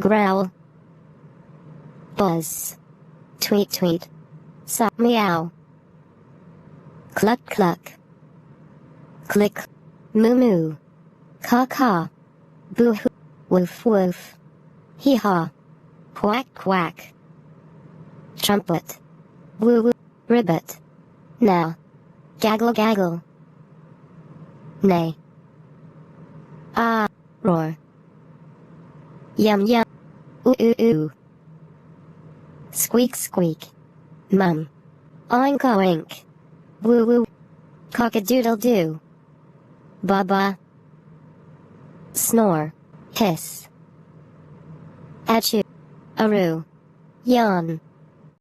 growl, buzz, tweet tweet, suck meow, cluck cluck, click, moo moo, caw caw, boo hoo, woof woof, hee haw, quack quack, trumpet, woo woo, ribbit, now, gaggle gaggle, neigh, ah, roar, yum yum, ooh ooh ooh, squeak squeak, mum, oink oink, woo woo, cock-a-doodle doo, ba-ba, snore, hiss, achoo, aroo, yawn.